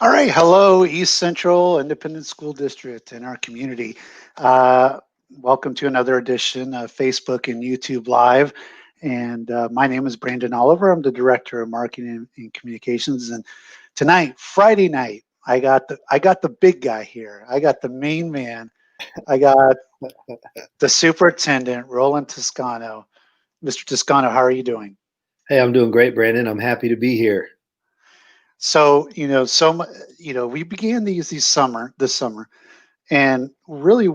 All right. Hello, East Central Independent School District and our community. Welcome to another edition of Facebook and YouTube Live. And my name is Brandon Oliver. I'm the Director of Marketing and Communications. And tonight, Friday night, I got the big guy here. I got the main man. I got the Superintendent, Roland Toscano. Mr. Toscano, how are you doing? Hey, I'm doing great, Brandon. I'm happy to be here. So, we began this summer, and really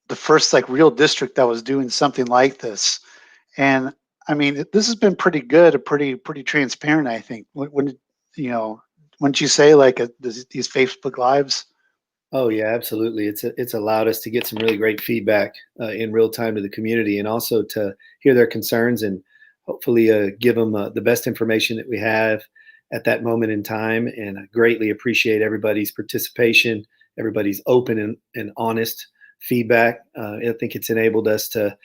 the first like real district that was doing something like this. And I mean, this has been pretty good, pretty transparent, I think. You know, wouldn't you say like these Facebook lives? Oh yeah, absolutely. It's allowed us to get some really great feedback in real time to the community, and also to hear their concerns and hopefully give them the best information that we have at that moment in time. And I greatly appreciate everybody's participation, everybody's open and honest feedback. I think it's enabled us to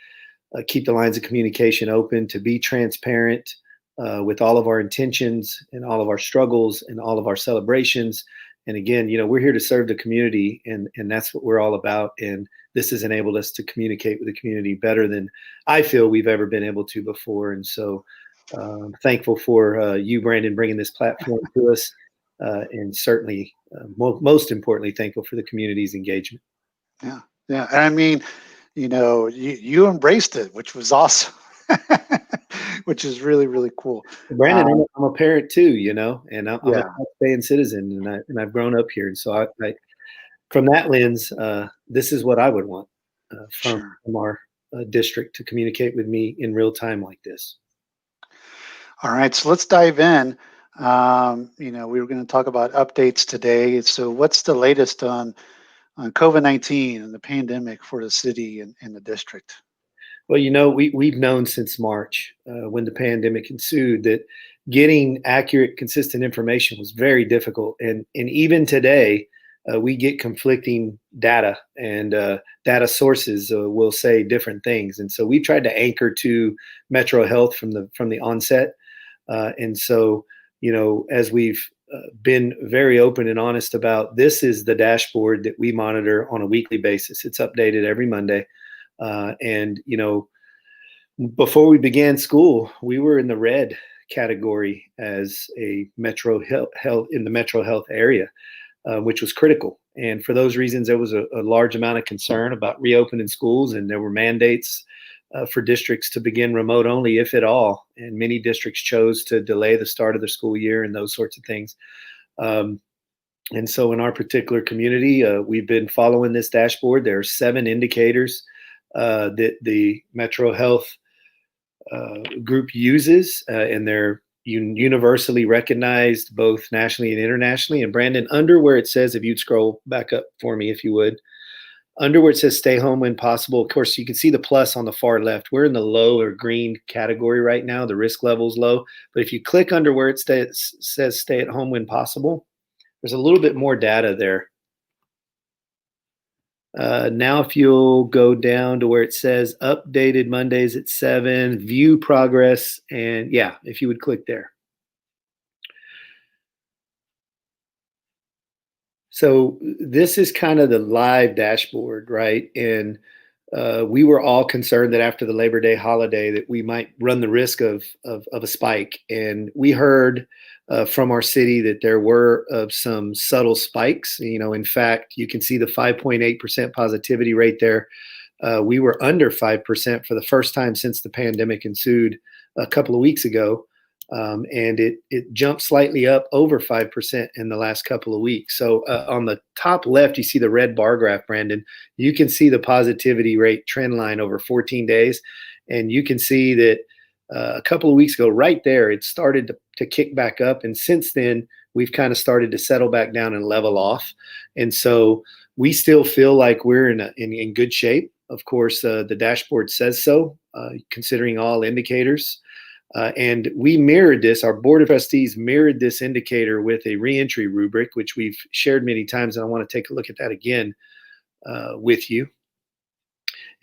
keep the lines of communication open, to be transparent with all of our intentions and all of our struggles and all of our celebrations. And again, we're here to serve the community, and that's what we're all about. And this has enabled us to communicate with the community better than I feel we've ever been able to before. And so thankful for you, Brandon, bringing this platform to us. And certainly, most importantly, thankful for the community's engagement. Yeah, yeah. And I mean, you embraced it, which was awesome, which is really cool. Brandon, I'm a parent too, and I'm a Yeah, tax-paying citizen, and I've grown up here, and so from that lens, this is what I would want from sure. our district to communicate with me in real time like this. All right, so let's dive in. We were going to talk about updates today. So, what's the latest on COVID-19 and the pandemic for the city and the district? Well, we've known since March when the pandemic ensued that getting accurate, consistent information was very difficult, and even today. We get conflicting data, and data sources will say different things. And so we tried to anchor to Metro Health from the onset. And so, as we've been very open and honest about, this is the dashboard that we monitor on a weekly basis. It's updated every Monday. And before we began school, we were in the red category as a Metro Health in the Metro Health area. Which was critical. And for those reasons, there was a large amount of concern about reopening schools, and there were mandates for districts to begin remote only, if at all. And many districts chose to delay the start of their school year and those sorts of things. And so in our particular community, we've been following this dashboard. There are 7 indicators that the Metro Health group uses, and they're universally recognized both nationally and internationally. And Brandon, under where it says, if you'd scroll back up for me, if you would, under where it says stay home when possible, of course, you can see the plus on the far left. We're in the low or green category right now. The risk level is low. But if you click under where it says stay at home when possible, there's a little bit more data there. Now, if you'll go down to where it says updated Mondays at 7, view progress, and yeah, if you would click there. So this is kind of the live dashboard, right? And we were all concerned that after the Labor Day holiday that we might run the risk of a spike. And we heard from our city that there were some subtle spikes. In fact, you can see the 5.8% positivity rate there. We were under 5% for the first time since the pandemic ensued a couple of weeks ago. And it jumped slightly up over 5% in the last couple of weeks. So on the top left, you see the red bar graph, Brandon. You can see the positivity rate trend line over 14 days. And you can see that a couple of weeks ago, right there, it started to kick back up. And since then, we've kind of started to settle back down and level off. And so we still feel like we're in good shape. Of course, the dashboard says so, considering all indicators. And we mirrored this, our Board of Trustees mirrored this indicator with a reentry rubric, which we've shared many times. And I want to take a look at that again with you.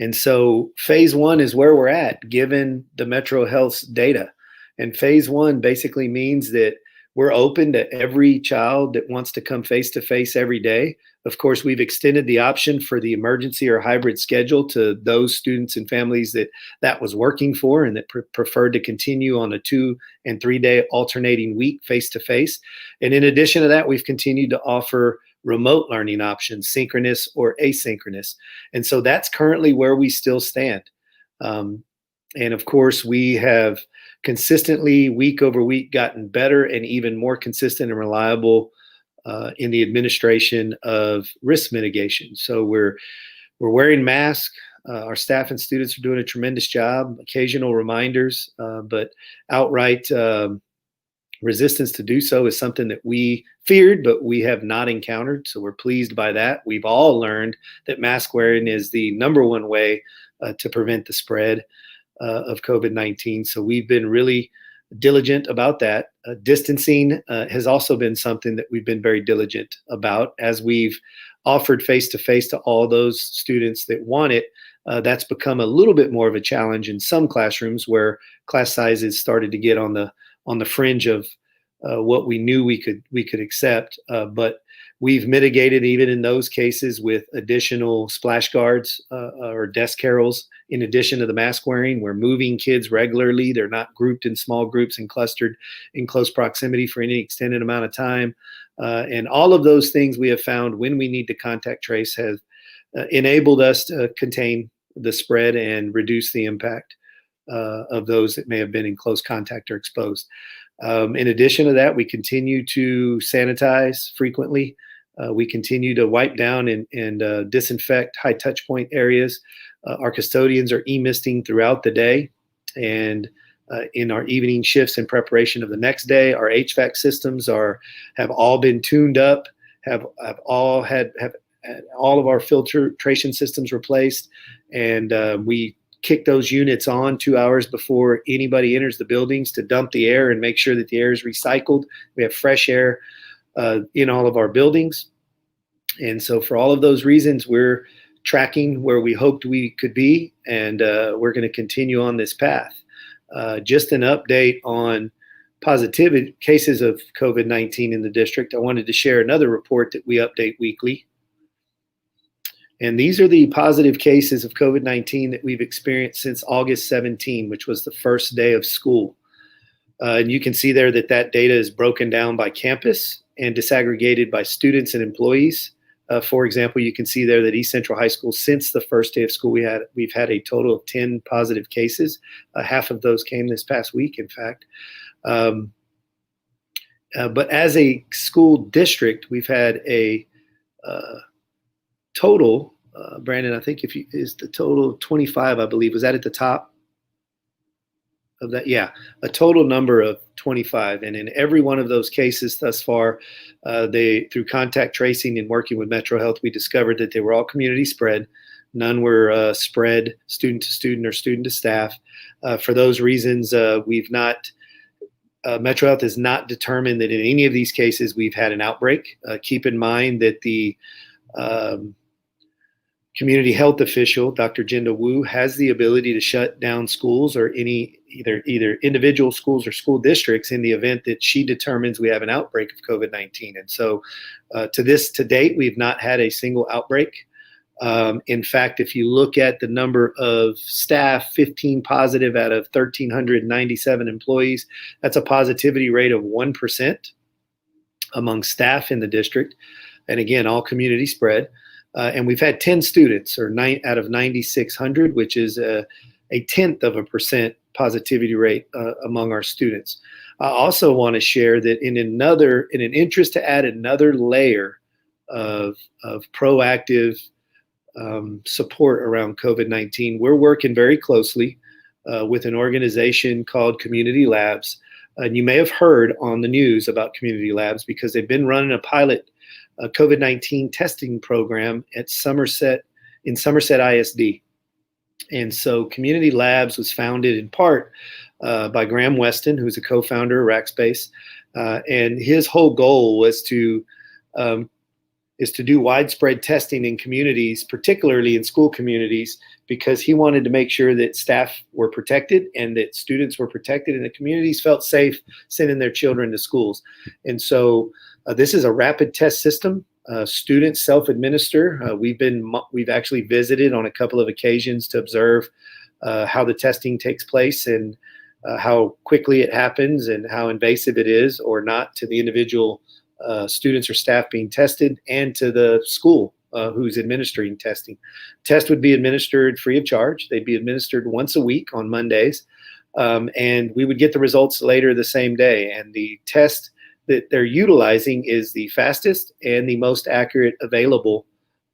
And so phase 1 is where we're at, given the Metro Health's data. And phase 1 basically means that we're open to every child that wants to come face to face every day. Of course, we've extended the option for the emergency or hybrid schedule to those students and families that was working for and that preferred to continue on a 2 and 3 day alternating week face to face. And in addition to that, we've continued to offer remote learning options, synchronous or asynchronous. And so that's currently where we still stand. And of course, we have consistently, week over week, gotten better and even more consistent and reliable in the administration of risk mitigation. So we're wearing masks. Our staff and students are doing a tremendous job. Occasional reminders, but outright resistance to do so is something that we feared, but we have not encountered. So we're pleased by that. We've all learned that mask wearing is the number one way to prevent the spread of COVID-19. So we've been really diligent about that. Distancing has also been something that we've been very diligent about as we've offered face-to-face to all those students that want it. That's become a little bit more of a challenge in some classrooms where class sizes started to get on the fringe of what we knew we could accept. But we've mitigated even in those cases with additional splash guards or desk carrels. In addition to the mask wearing, we're moving kids regularly. They're not grouped in small groups and clustered in close proximity for any extended amount of time. And all of those things we have found when we need to contact trace have enabled us to contain the spread and reduce the impact of those that may have been in close contact or exposed. In addition to that, we continue to sanitize frequently. We continue to wipe down and disinfect high touch point areas. Our custodians are e-misting throughout the day, and in our evening shifts in preparation of the next day, our HVAC systems have all been tuned up, have all of our filtration systems replaced, and we kick those units on 2 hours before anybody enters the buildings to dump the air and make sure that the air is recycled. We have fresh air in all of our buildings. And so for all of those reasons, we're tracking where we hoped we could be, and we're going to continue on this path. Just an update on positivity cases of COVID-19 in the district. I wanted to share another report that we update weekly. And these are the positive cases of COVID-19 that we've experienced since August 17, which was the first day of school. And you can see there that data is broken down by campus and disaggregated by students and employees. For example, you can see there that East Central High School, since the first day of school, we've had a total of 10 positive cases. Half of those came this past week, in fact. But as a school district, we've had a total, Brandon, I think is the total 25, I believe. Was that at the top of that? Yeah, a total number of 25. And in every one of those cases thus far, through contact tracing and working with Metro Health, we discovered that they were all community spread. None were spread student to student or student to staff. For those reasons, Metro Health has not determined that in any of these cases we've had an outbreak. Keep in mind that the community health official, Dr. Jinda Wu, has the ability to shut down schools or either individual schools or school districts in the event that she determines we have an outbreak of COVID-19. And so to date, we've not had a single outbreak. In fact, if you look at the number of staff, 15 positive out of 1,397 employees, that's a positivity rate of 1% among staff in the district. And again, all community spread. And we've had 10 students, or 9 out of 9,600, which is a 0.1% positivity rate among our students. I also want to share that in an interest to add another layer of proactive support around COVID-19, we're working very closely with an organization called Community Labs. And you may have heard on the news about Community Labs because they've been running a pilot COVID-19 testing program at Somerset ISD. And so Community Labs was founded in part by Graham Weston, who's a co-founder of Rackspace. And his whole goal was to do widespread testing in communities, particularly in school communities, because he wanted to make sure that staff were protected and that students were protected and the communities felt safe sending their children to schools. And so this is a rapid test system. Students self-administer. We've actually visited on a couple of occasions to observe how the testing takes place and how quickly it happens and how invasive it is or not to the individual students or staff being tested and to the school who's administering testing. Test would be administered free of charge. They'd be administered once a week on Mondays, and we would get the results later the same day. And the test that they're utilizing is the fastest and the most accurate available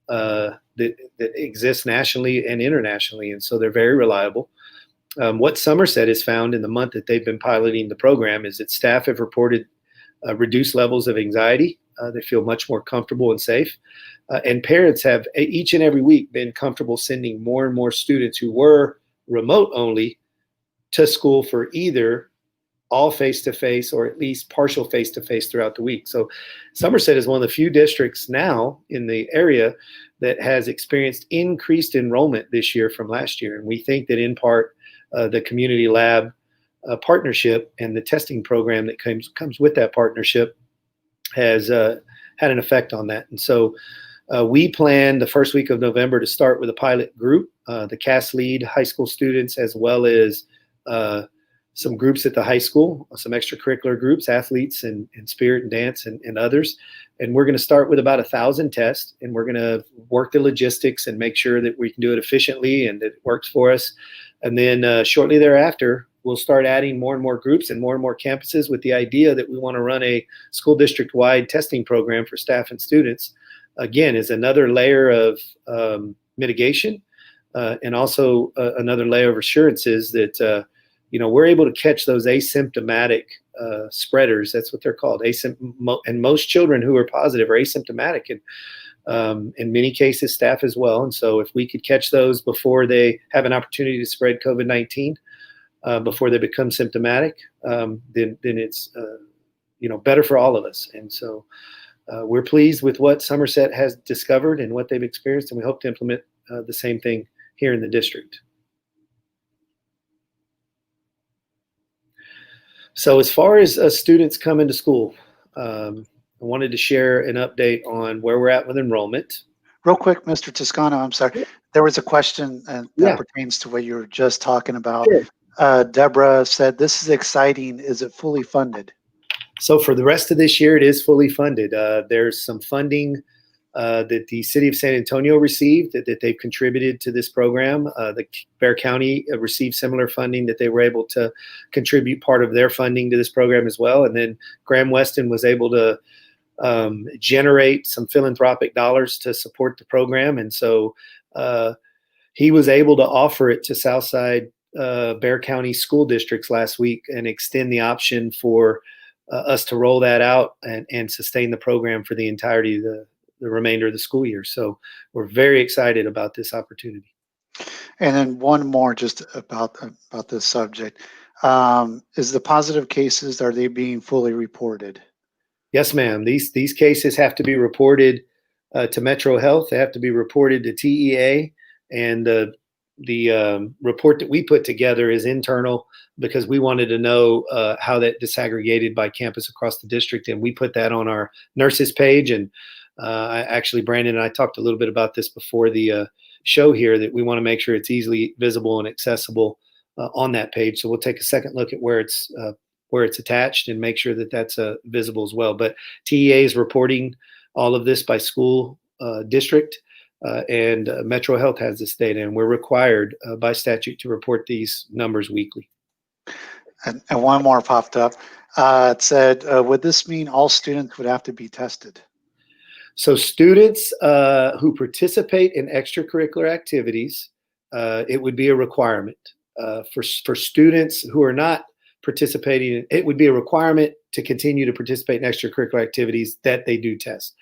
that exists nationally and internationally. And so they're very reliable. What Somerset has found in the month that they've been piloting the program is that staff have reported reduced levels of anxiety. They feel much more comfortable and safe. And parents have each and every week been comfortable sending more and more students who were remote only to school for either all face-to-face or at least partial face-to-face throughout the week. So Somerset is one of the few districts now in the area that has experienced increased enrollment this year from last year. And we think that in part the community lab partnership and the testing program that comes with that partnership has had an effect on that. And so we plan the first week of November to start with a pilot group, the CAS lead high school students, as well as some groups at the high school, some extracurricular groups, athletes and spirit and dance and others. And we're going to start with about 1,000 tests, and we're going to work the logistics and make sure that we can do it efficiently and that it works for us. And then shortly thereafter, we'll start adding more and more groups and more campuses with the idea that we want to run a school district-wide testing program for staff and students. Again, is another layer of mitigation and also another layer of assurances that we're able to catch those asymptomatic spreaders. That's what they're called. And most children who are positive are asymptomatic, and in many cases, staff as well. And so if we could catch those before they have an opportunity to spread COVID-19, before they become symptomatic, then it's better for all of us. And so we're pleased with what Somerset has discovered and what they've experienced, and we hope to implement the same thing here in the district. So as far as students coming to school, I wanted to share an update on where we're at with enrollment. Real quick, Mr. Toscano, I'm sorry. There was a question that pertains to what you were just talking about. Sure. Deborah said, "This is exciting. Is it fully funded?" So for the rest of this year, it is fully funded. There's some funding that the city of San Antonio received that they've contributed to this program. The Bexar County received similar funding that they were able to contribute part of their funding to this program as well. And then Graham Weston was able to generate some philanthropic dollars to support the program. And so he was able to offer it to Southside Bexar County school districts last week and extend the option for us to roll that out and sustain the program for the entirety of the remainder of the school year. So we're very excited about this opportunity. And then one more just about this subject. Is the positive cases, are they being fully reported? Yes, ma'am. These cases have to be reported to Metro Health. They have to be reported to TEA, and the report that we put together is internal because we wanted to know how that disaggregated by campus across the district, and we put that on our nurses page. And Brandon and I talked a little bit about this before the show here, that we want to make sure it's easily visible and accessible on that page. So we'll take a second look at where it's attached and make sure that that's visible as well. But TEA is reporting all of this by school district, and Metro Health has this data, and we're required by statute to report these numbers weekly. And one more popped up. It said, would this mean all students would have to be tested? So students who participate in extracurricular activities, it would be a requirement. For students who are not participating, it would be a requirement to continue to participate in extracurricular activities that they do test.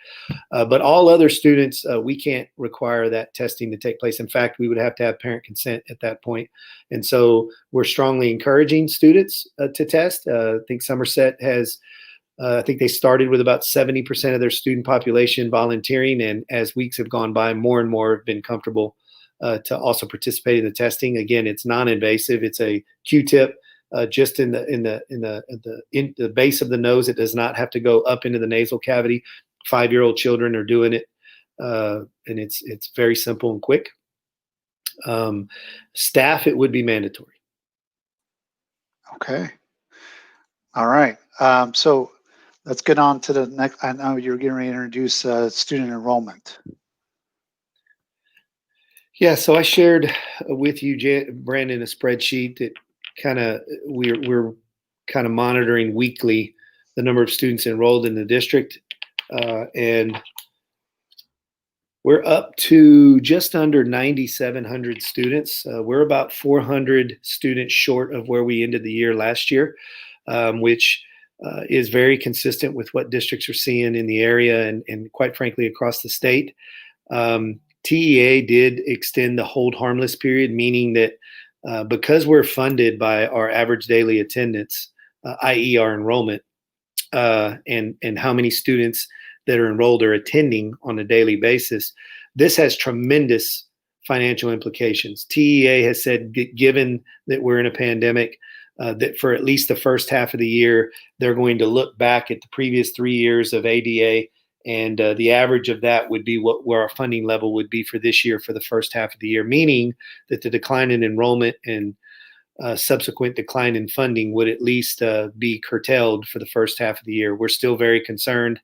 But all other students, we can't require that testing to take place. In fact, we would have to have parent consent at that point. And so we're strongly encouraging students to test. I think Somerset has, I think they started with about 70% of their student population volunteering. And as weeks have gone by, more and more have been comfortable to also participate in the testing. Again, it's non-invasive. It's a Q-tip just in the base of the nose. It does not have to go up into the nasal cavity. 5-year-old children are doing it, and it's very simple and quick. Staff, it would be mandatory. Okay. All right. So let's get on to the next. I know you're getting ready to introduce student enrollment. Yeah, so I shared with you, Brandon, a spreadsheet that we're kind of monitoring weekly the number of students enrolled in the district, and we're up to just under 9,700 students. We're about 400 students short of where we ended the year last year, which is very consistent with what districts are seeing in the area and quite frankly across the state. TEA did extend the hold harmless period, meaning that because we're funded by our average daily attendance, i.e. our enrollment, and how many students that are enrolled or attending on a daily basis, this has tremendous financial implications. TEA has said, given that we're in a pandemic, that for at least the first half of the year, they're going to look back at the previous 3 years of ADA, and the average of that would be where our funding level would be for this year for the first half of the year, meaning that the decline in enrollment and subsequent decline in funding would at least be curtailed for the first half of the year. We're still very concerned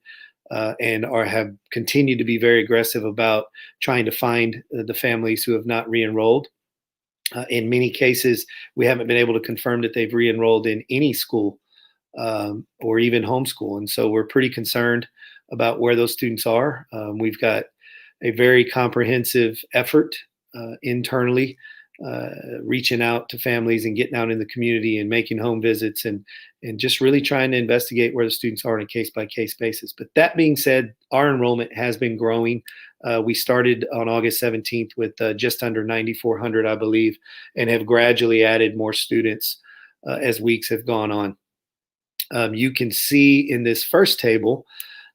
and have continued to be very aggressive about trying to find the families who have not re-enrolled. In many cases, we haven't been able to confirm that they've re-enrolled in any school or even homeschool. And so we're pretty concerned about where those students are. We've got a very comprehensive effort internally, reaching out to families and getting out in the community and making home visits and just really trying to investigate where the students are on a case-by-case basis. But that being said, our enrollment has been growing. We started on August 17th with just under 9,400, I believe, and have gradually added more students as weeks have gone on. You can see in this first table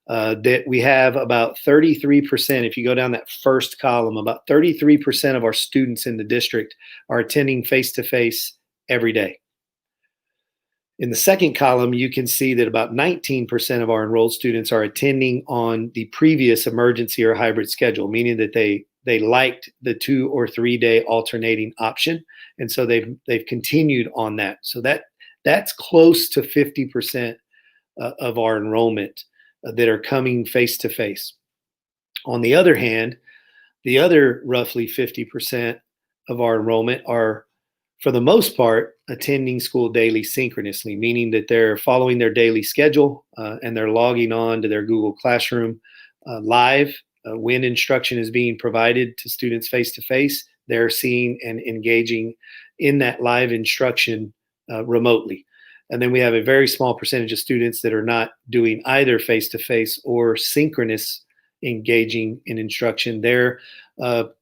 that we have about 33%. If you go down that first column, about 33% of our students in the district are attending face-to-face every day. In the second column, you can see that about 19% of our enrolled students are attending on the previous emergency or hybrid schedule, meaning that they liked the 2 or 3 day alternating option, and so they've continued on that. So that's close to 50% of our enrollment that are coming face to face. On the other hand, the other roughly 50% of our enrollment are, for the most part, attending school daily synchronously, meaning that they're following their daily schedule and they're logging on to their Google Classroom live. When instruction is being provided to students face to face, they're seeing and engaging in that live instruction remotely. And then we have a very small percentage of students that are not doing either face-to-face or synchronous engaging in instruction. They're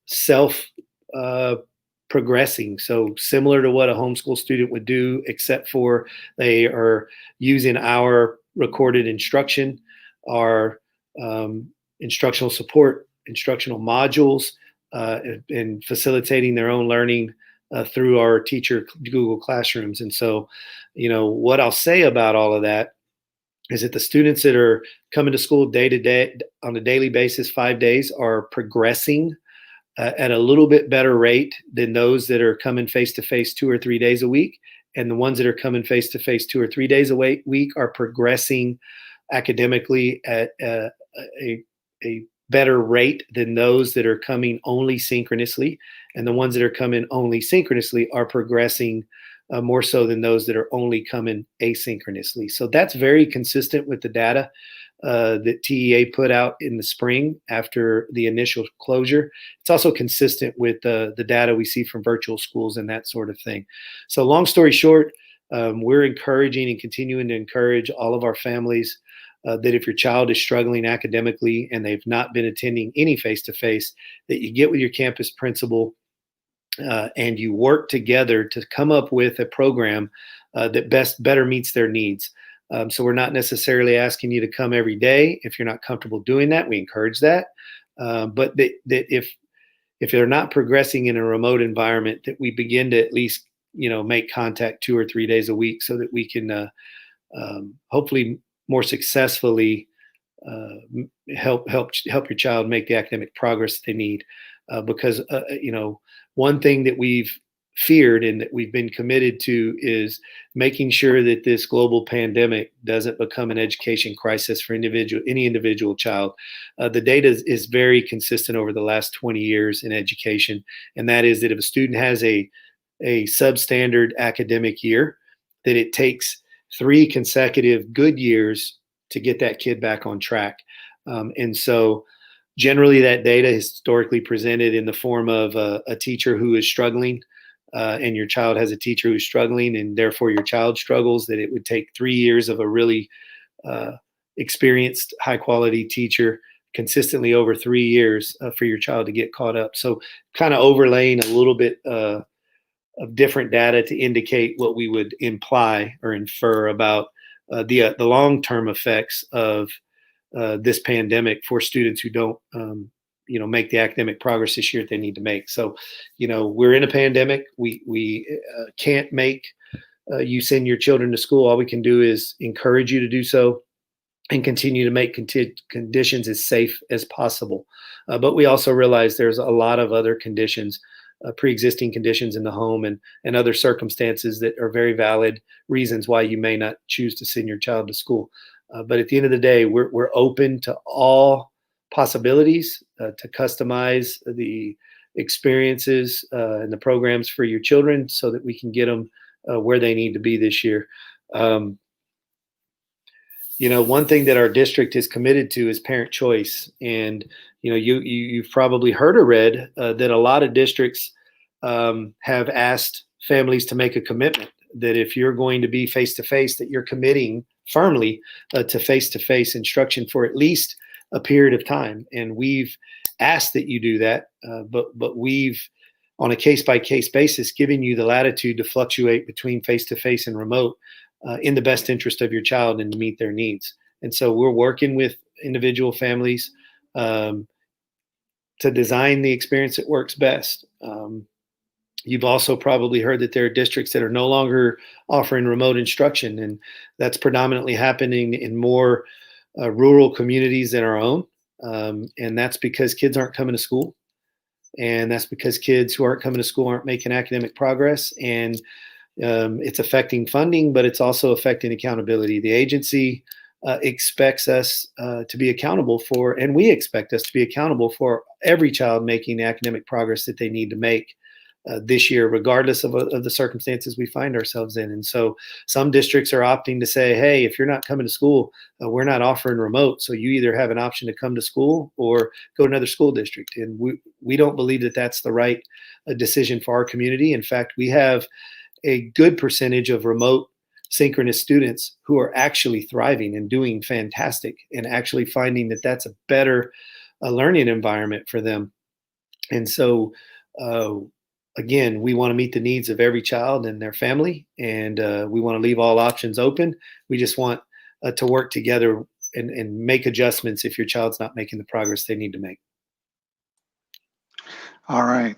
self-progressing. So similar to what a homeschool student would do, except for they are using our recorded instruction, our instructional support, instructional modules, and facilitating their own learning through our teacher Google Classrooms. And so, what I'll say about all of that is that the students that are coming to school day to day on a daily basis, 5 days, are progressing at a little bit better rate than those that are coming face to face 2 or 3 days a week. And the ones that are coming face to face 2 or 3 days a week are progressing academically at a better rate than those that are coming only synchronously. And the ones that are coming only synchronously are progressing more so than those that are only coming asynchronously. So that's very consistent with the data that TEA put out in the spring after the initial closure. It's also consistent with the data we see from virtual schools and that sort of thing. So long story short, we're encouraging and continuing to encourage all of our families that if your child is struggling academically and they've not been attending any face-to-face, that you get with your campus principal and you work together to come up with a program that better meets their needs. So we're not necessarily asking you to come every day. If you're not comfortable doing that, we encourage that. But that if they're not progressing in a remote environment, that we begin to at least, make contact 2 or 3 days a week so that we can hopefully more successfully help your child make the academic progress they need. Because one thing that we've feared and that we've been committed to is making sure that this global pandemic doesn't become an education crisis for any individual child. The data is very consistent over the last 20 years in education, and that is that if a student has a substandard academic year, that it takes 3 consecutive good years to get that kid back on track. And so generally that data is historically presented in the form of a teacher who is struggling, and your child has a teacher who's struggling, and therefore your child struggles, that it would take 3 years of a really experienced, high quality teacher consistently over 3 years for your child to get caught up. So kind of overlaying a little bit of different data to indicate what we would imply or infer about the long-term effects of this pandemic for students who don't make the academic progress this year that they need to make. So we're in a pandemic. We can't make you send your children to school. All we can do is encourage you to do so and continue to make conditions as safe as possible. But we also realize there's a lot of other conditions, pre-existing conditions in the home and other circumstances that are very valid reasons why you may not choose to send your child to school. But at the end of the day, we're open to all possibilities to customize the experiences and the programs for your children so that we can get them where they need to be this year. One thing that our district is committed to is parent choice. And, you've probably heard or read that a lot of districts have asked families to make a commitment that if you're going to be face-to-face, that you're committing firmly to face-to-face instruction for at least a period of time. And we've asked that you do that, but we've, on a case-by-case basis, given you the latitude to fluctuate between face-to-face and remote in the best interest of your child and to meet their needs. And so we're working with individual families to design the experience that works best. You've also probably heard that there are districts that are no longer offering remote instruction, and that's predominantly happening in more rural communities than our own. And that's because kids aren't coming to school. And that's because kids who aren't coming to school aren't making academic progress. And it's affecting funding, but it's also affecting accountability. The agency expects us to be accountable for, and we expect us to be accountable for every child making the academic progress that they need to make this year, regardless of the circumstances we find ourselves in. And so some districts are opting to say, hey, if you're not coming to school, we're not offering remote. So you either have an option to come to school or go to another school district. And we don't believe that that's the right decision for our community. In fact, we have a good percentage of remote synchronous students who are actually thriving and doing fantastic and actually finding that that's a better learning environment for them. And so, again, we want to meet the needs of every child and their family, and we want to leave all options open. We just want to work together and make adjustments if your child's not making the progress they need to make. All right.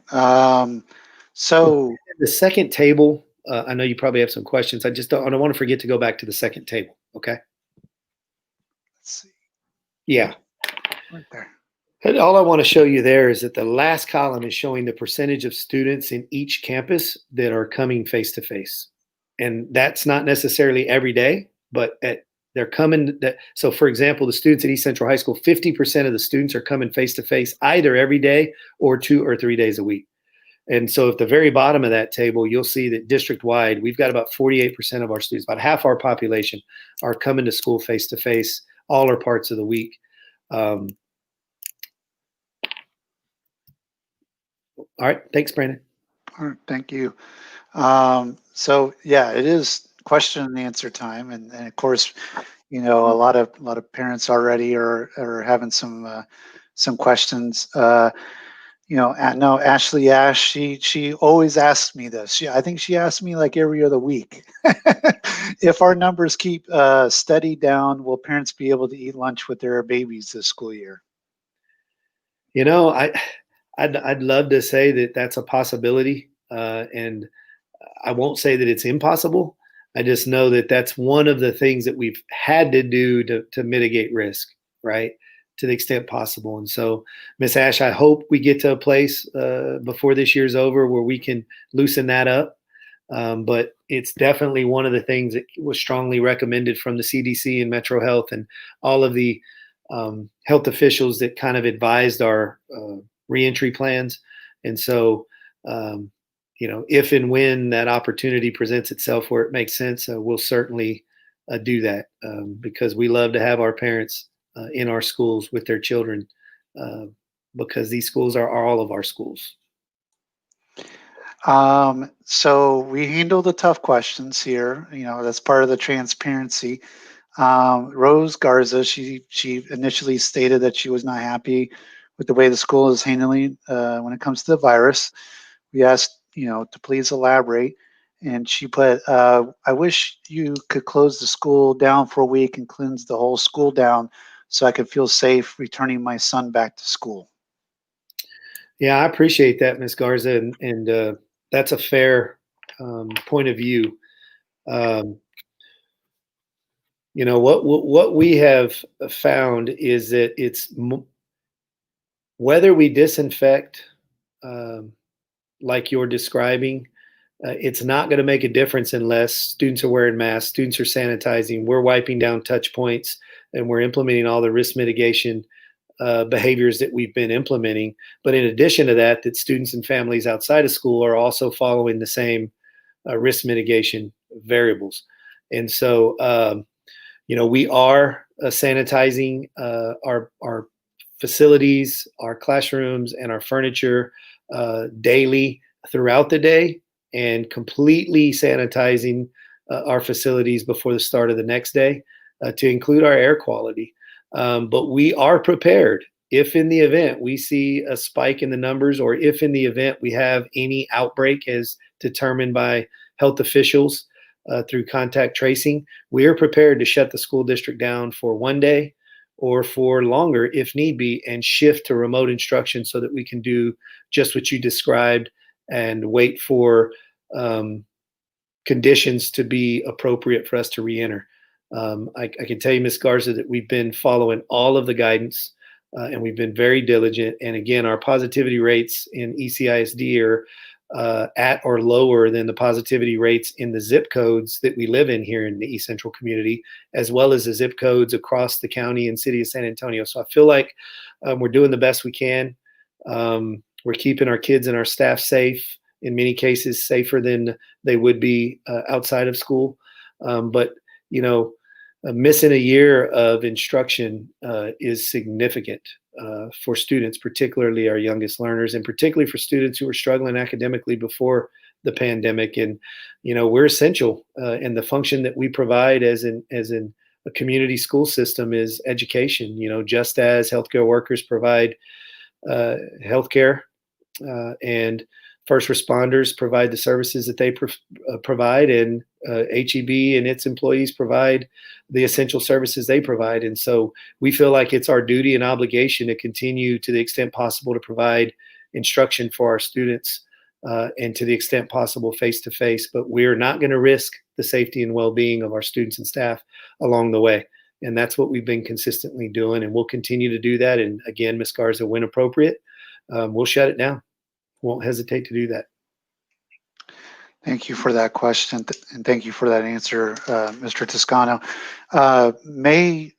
So the second table, I know you probably have some questions. I don't want to forget to go back to the second table. Okay. Let's see. Yeah. Right there. And all I want to show you there is that the last column is showing the percentage of students in each campus that are coming face-to-face. And that's not necessarily every day, but they're coming. So for example, the students at East Central High School, 50% of the students are coming face-to-face either every day or 2 or 3 days a week. And so at the very bottom of that table, you'll see that district-wide, we've got about 48% of our students, about half our population, are coming to school face-to-face all or parts of the week. All right. Thanks, Brandon. All right, thank you. So yeah, it is question and answer time, and of course, a lot of parents already are having some questions. No, Ashley Ash, she always asks me this. I think she asks me like every other week. If our numbers keep steady down, will parents be able to eat lunch with their babies this school year? I'd love to say that that's a possibility, and I won't say that it's impossible. I just know that that's one of the things that we've had to do to mitigate risk, right, to the extent possible. And so, Miss Ash, I hope we get to a place before this year's over where we can loosen that up. But it's definitely one of the things that was strongly recommended from the CDC and Metro Health and all of the health officials that kind of advised our reentry plans. And so, if and when that opportunity presents itself where it makes sense, we'll certainly do that because we love to have our parents in our schools with their children uh, because these schools are all of our schools. So we handle the tough questions here. That's part of the transparency. Rose Garza, she initially stated that she was not happy with the way the school is handling when it comes to the virus. We asked, to please elaborate, and she put, "I wish you could close the school down for a week and cleanse the whole school down, so I could feel safe returning my son back to school." Yeah, I appreciate that, Ms. Garza, and that's a fair point of view. Um, what we have found is that whether we disinfect um, like you're describing, it's not going to make a difference unless students are wearing masks, students are sanitizing, we're wiping down touch points, and we're implementing all the risk mitigation behaviors that we've been implementing. But in addition to that, that students and families outside of school are also following the same risk mitigation variables. And so, we are sanitizing our facilities, our classrooms, and our furniture daily throughout the day, and completely sanitizing our facilities before the start of the next day to include our air quality. But we are prepared if in the event we see a spike in the numbers, or if in the event we have any outbreak as determined by health officials through contact tracing, we are prepared to shut the school district down for one day or for longer if need be, and shift to remote instruction so that we can do just what you described and wait for conditions to be appropriate for us to reenter. I can tell you, Ms. Garza, that we've been following all of the guidance and we've been very diligent. And again, our positivity rates in ECISD are at or lower than the positivity rates in the zip codes that we live in here in the East Central community, as well as the zip codes across the county and city of San Antonio. So I feel like we're doing the best we can. We're keeping our kids and our staff safe, in many cases safer than they would be outside of school. But missing a year of instruction is significant for students, particularly our youngest learners, and particularly for students who were struggling academically before the pandemic. And we're essential, and the function that we provide as a community school system is education. Just as healthcare workers provide healthcare and first responders provide the services that they provide, and HEB and its employees provide the essential services they provide. And so we feel like it's our duty and obligation to continue to the extent possible to provide instruction for our students and to the extent possible face-to-face. But we're not going to risk the safety and well-being of our students and staff along the way. And that's what we've been consistently doing, and we'll continue to do that. And again, Ms. Garza, when appropriate, we'll shut it down. Won't hesitate to do that. Thank you for that question, and thank you for that answer, Mr. Toscano.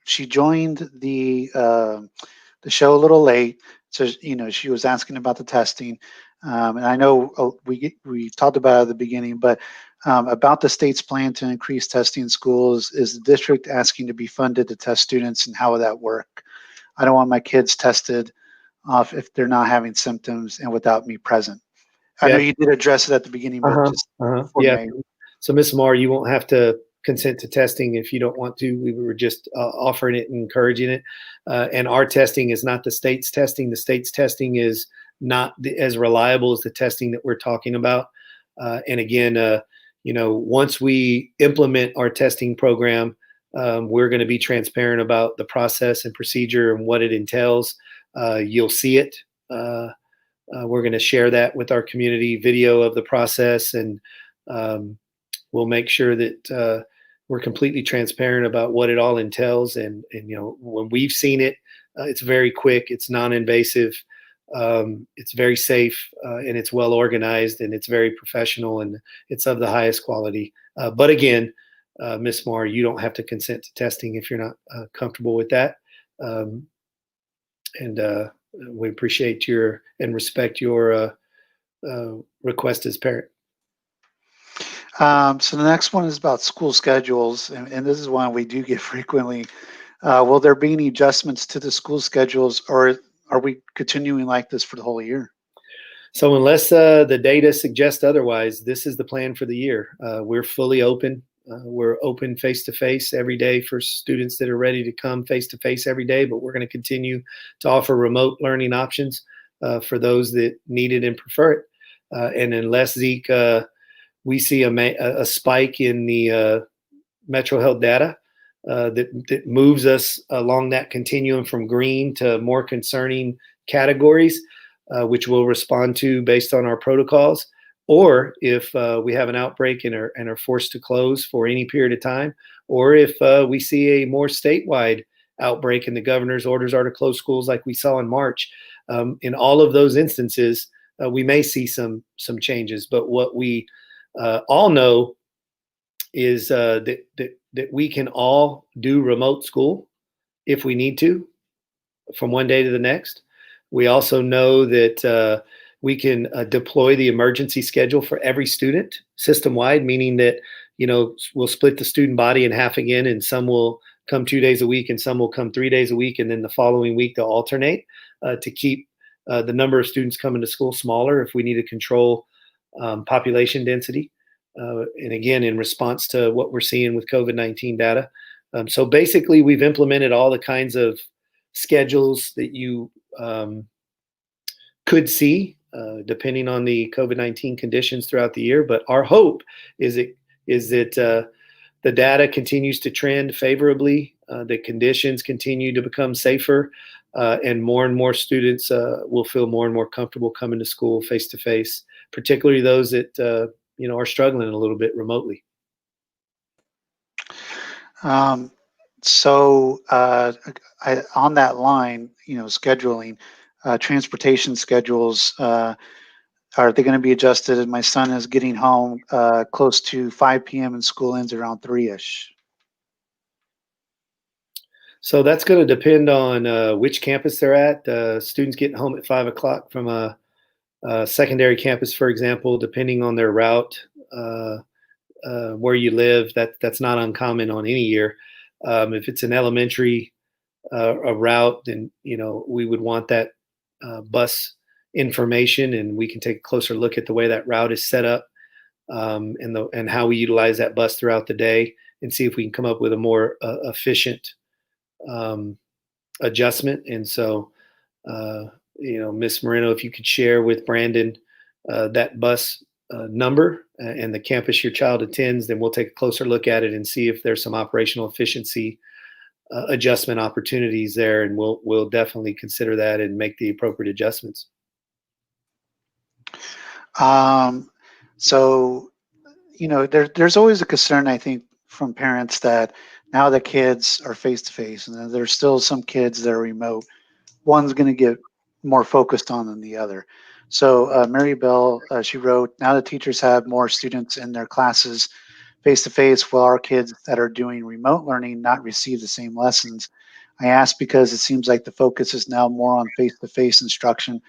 She joined the show a little late, so she was asking about the testing, and I know we talked about it at the beginning, but about the state's plan to increase testing in schools. Is the district asking to be funded to test students, and how would that work? I don't want my kids tested off if they're not having symptoms and without me present. I know you did address it at the beginning, but yeah. So, Ms. Marr, you won't have to consent to testing if you don't want to. We were just offering it and encouraging it. And our testing is not the state's testing. The state's testing is not as reliable as the testing that we're talking about. And again, once we implement our testing program, we're going to be transparent about the process and procedure and what it entails. You'll see it We're going to share that with our community, video of the process, and we'll make sure that we're completely transparent about what it all entails. And when we've seen it, it's very quick, it's non-invasive, it's very safe, and it's well organized, and it's very professional, and it's of the highest quality. But again, Ms. Marr, you don't have to consent to testing if you're not comfortable with that. And we appreciate your and respect your request as parent. So the next one is about school schedules, and this is one we do get frequently. Will there be any adjustments to the school schedules, or are we continuing like this for the whole year? So unless the data suggests otherwise, this is the plan for the year. We're fully open. We're open face-to-face every day for students that are ready to come face-to-face every day, but we're going to continue to offer remote learning options for those that need it and prefer it. And unless, Zeke, we see a spike in the Metro Health data that moves us along that continuum from green to more concerning categories, which we'll respond to based on our protocols, or if we have an outbreak and are forced to close for any period of time, or if we see a more statewide outbreak and the governor's orders are to close schools like we saw in March. In all of those instances, we may see some changes. But what we all know is that we can all do remote school if we need to from one day to the next. We also know that we can deploy the emergency schedule for every student system-wide, meaning that, we'll split the student body in half again, and some will come 2 days a week and some will come 3 days a week, and then the following week they'll alternate to keep the number of students coming to school smaller if we need to control population density. And again, in response to what we're seeing with COVID-19 data. So basically, we've implemented all the kinds of schedules that you could see depending on the COVID-19 conditions throughout the year. But our hope is that the data continues to trend favorably, the conditions continue to become safer, and more students will feel more and more comfortable coming to school face-to-face, particularly those that are struggling a little bit remotely. So on that line, scheduling, transportation schedules, are they going to be adjusted? And my son is getting home close to 5 p.m. and school ends around 3-ish. So that's going to depend on which campus they're at. Students getting home at 5 o'clock from a secondary campus, for example, depending on their route, where you live, that's not uncommon on any year. If it's an elementary a route, then we would want that bus information, and we can take a closer look at the way that route is set up, and how we utilize that bus throughout the day, and see if we can come up with a more efficient adjustment. And so, Ms. Moreno, if you could share with Brandon that bus number and the campus your child attends, then we'll take a closer look at it and see if there's some operational efficiency adjustment opportunities there, and we'll definitely consider that and make the appropriate adjustments. So, there's always a concern, I think, from parents that now the kids are face-to-face, and then there's still some kids that are remote. One's going to get more focused on than the other. So Mary Bell, she wrote, now the teachers have more students in their classes face-to-face, will our kids that are doing remote learning not receive the same lessons? I ask because it seems like the focus is now more on face-to-face instruction.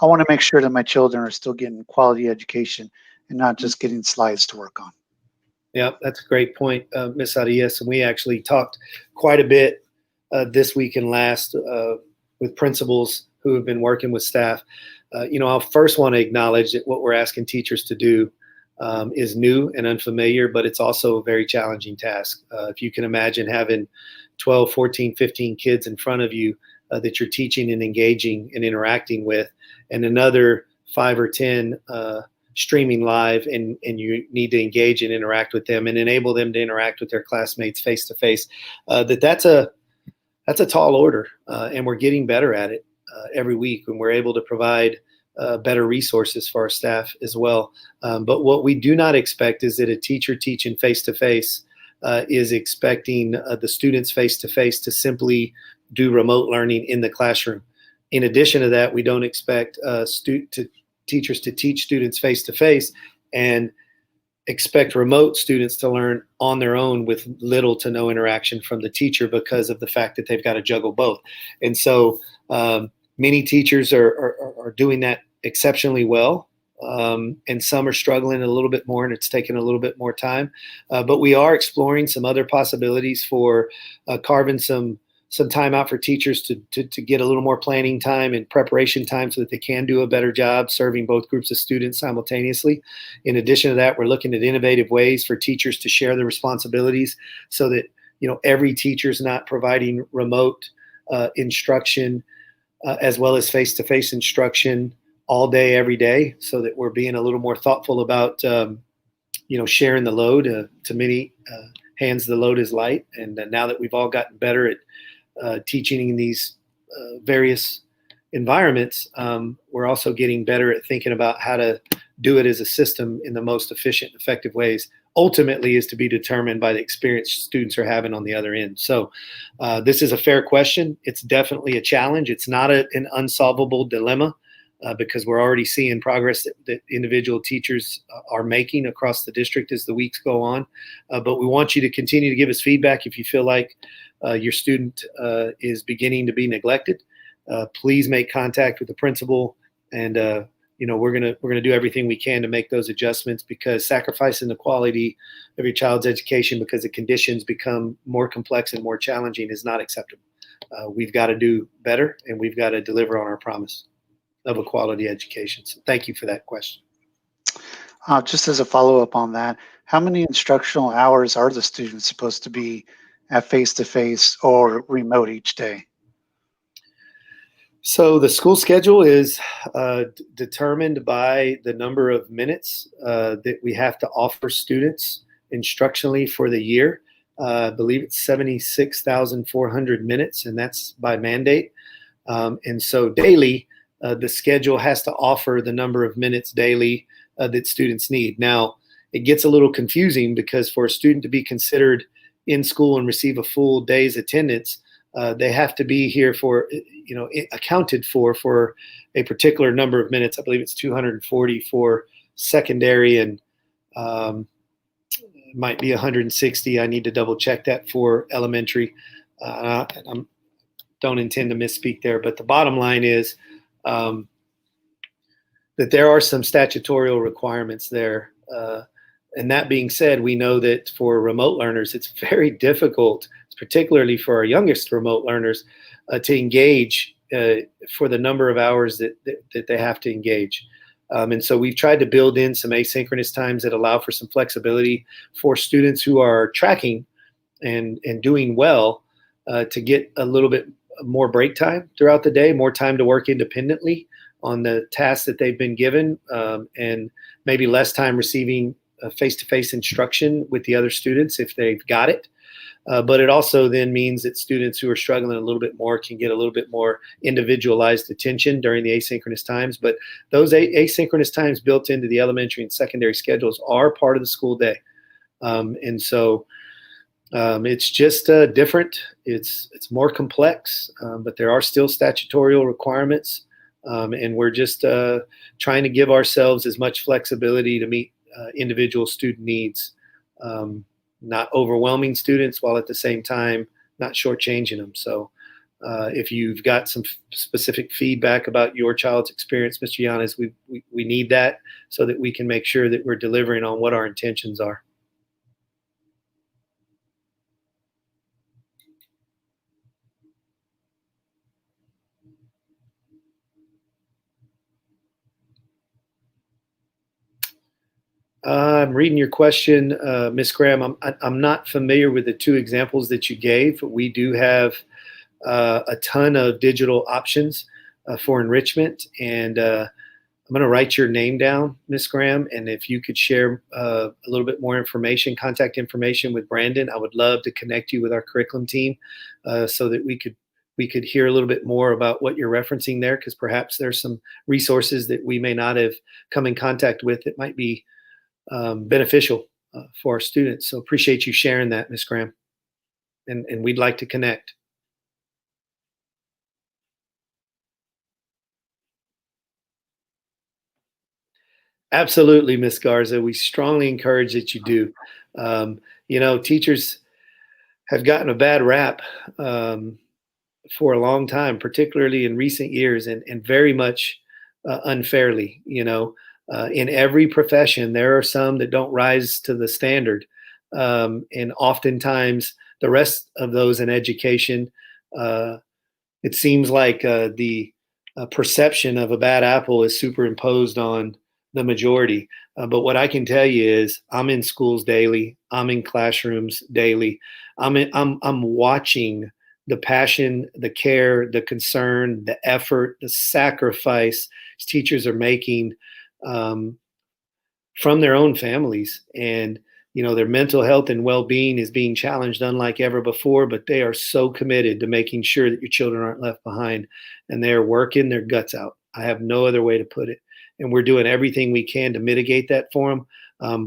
I want to make sure that my children are still getting quality education and not just getting slides to work on. Yeah, that's a great point, Ms. Arias. And we actually talked quite a bit this week and last with principals who have been working with staff. I'll first want to acknowledge that what we're asking teachers to do is new and unfamiliar, but it's also a very challenging task. If you can imagine having 12, 14, 15 kids in front of you that you're teaching and engaging and interacting with, and another 5 or 10 streaming live, and you need to engage and interact with them and enable them to interact with their classmates face to face, that's a tall order, and we're getting better at it every week when we're able to provide better resources for our staff as well. But what we do not expect is that a teacher teaching face-to-face is expecting the students face-to-face to simply do remote learning in the classroom. In addition to that, we don't expect teachers to teach students face-to-face and expect remote students to learn on their own with little to no interaction from the teacher because of the fact that they've got to juggle both. And so many teachers are doing that exceptionally well. And some are struggling a little bit more, and it's taking a little bit more time. But we are exploring some other possibilities for carving some time out for teachers to get a little more planning time and preparation time so that they can do a better job serving both groups of students simultaneously. In addition to that, we're looking at innovative ways for teachers to share the responsibilities so that every teacher is not providing remote instruction as well as face-to-face instruction all day, every day, so that we're being a little more thoughtful about sharing the load. To many hands, the load is light, and now that we've all gotten better at teaching in these various environments, we're also getting better at thinking about how to do it as a system in the most efficient, effective ways. Ultimately is to be determined by the experience students are having on the other end. So this is a fair question. It's definitely a challenge. It's not an unsolvable dilemma because we're already seeing progress that individual teachers are making across the district as the weeks go on. But we want you to continue to give us feedback if you feel like your student is beginning to be neglected. Please make contact with the principal, and we're gonna do everything we can to make those adjustments, because sacrificing the quality of your child's education because the conditions become more complex and more challenging is not acceptable. We've got to do better, and we've got to deliver on our promise of a quality education. So thank you for that question. Just as a follow-up on that, how many instructional hours are the students supposed to be at face-to-face or remote each day? So the school schedule is determined by the number of minutes that we have to offer students instructionally for the year. I believe it's 76,400 minutes, and that's by mandate. And so daily, the schedule has to offer the number of minutes daily that students need. Now, it gets a little confusing because for a student to be considered in school and receive a full day's attendance, they have to be here for, accounted for a particular number of minutes. I believe it's 240 for secondary, and it might be 160. I need to double check that for elementary. I don't intend to misspeak there, but the bottom line is that there are some statutorial requirements there. And that being said, we know that for remote learners, it's very difficult, particularly for our youngest remote learners, to engage for the number of hours that they have to engage. And so we've tried to build in some asynchronous times that allow for some flexibility for students who are tracking and doing well to get a little bit more break time throughout the day, more time to work independently on the tasks that they've been given, and maybe less time receiving face-to-face instruction with the other students if they've got it. But it also then means that students who are struggling a little bit more can get a little bit more individualized attention during the asynchronous times. But those asynchronous times built into the elementary and secondary schedules are part of the school day. And so it's just different. It's more complex, but there are still statutorial requirements. And we're just trying to give ourselves as much flexibility to meet individual student needs, not overwhelming students while at the same time not shortchanging them. So if you've got some specific feedback about your child's experience, Mr. Yanes, we need that so that we can make sure that we're delivering on what our intentions are. I'm reading your question, Ms. Graham. I'm not familiar with the two examples that you gave. We do have a ton of digital options for enrichment, and I'm going to write your name down, Ms. Graham, and if you could share a little bit more information, contact information with Brandon, I would love to connect you with our curriculum team so that we could we could hear a little bit more about what you're referencing there, because perhaps there's some resources that we may not have come in contact with that might be beneficial for our students. So appreciate you sharing that, Ms. Graham, and we'd like to connect. Absolutely, Ms. Garza. We strongly encourage that you do. Teachers have gotten a bad rap for a long time, particularly in recent years, and very much unfairly. In every profession, there are some that don't rise to the standard. And oftentimes, the rest of those in education, it seems like the perception of a bad apple is superimposed on the majority. But what I can tell you is, I'm in schools daily. I'm in classrooms daily. I'm watching the passion, the care, the concern, the effort, the sacrifice teachers are making from their own families. And their mental health and well-being is being challenged unlike ever before, but they are so committed to making sure that your children aren't left behind, and they are working their guts out. I have no other way to put it. And we're doing everything we can to mitigate that for them.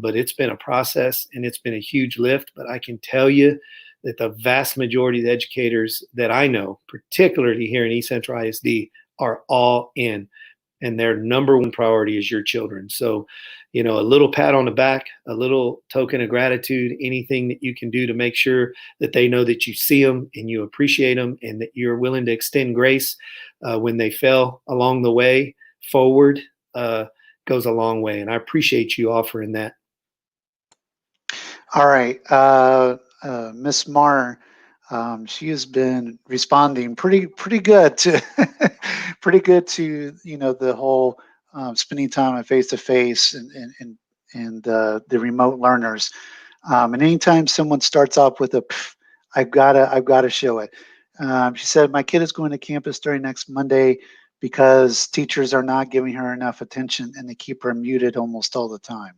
But it's been a process, and it's been a huge lift. But I can tell you that the vast majority of the educators that I know, particularly here in East Central ISD, are all in, and their number one priority is your children. So, a little pat on the back, a little token of gratitude, anything that you can do to make sure that they know that you see them and you appreciate them, and that you're willing to extend grace when they fell along the way forward, goes a long way. And I appreciate you offering that. All right. Miss Marr, she has been responding pretty good to pretty good to the whole spending time at face to face and the remote learners. And anytime someone starts off with a, I've gotta show it. She said, my kid is going to campus starting next Monday because teachers are not giving her enough attention and they keep her muted almost all the time.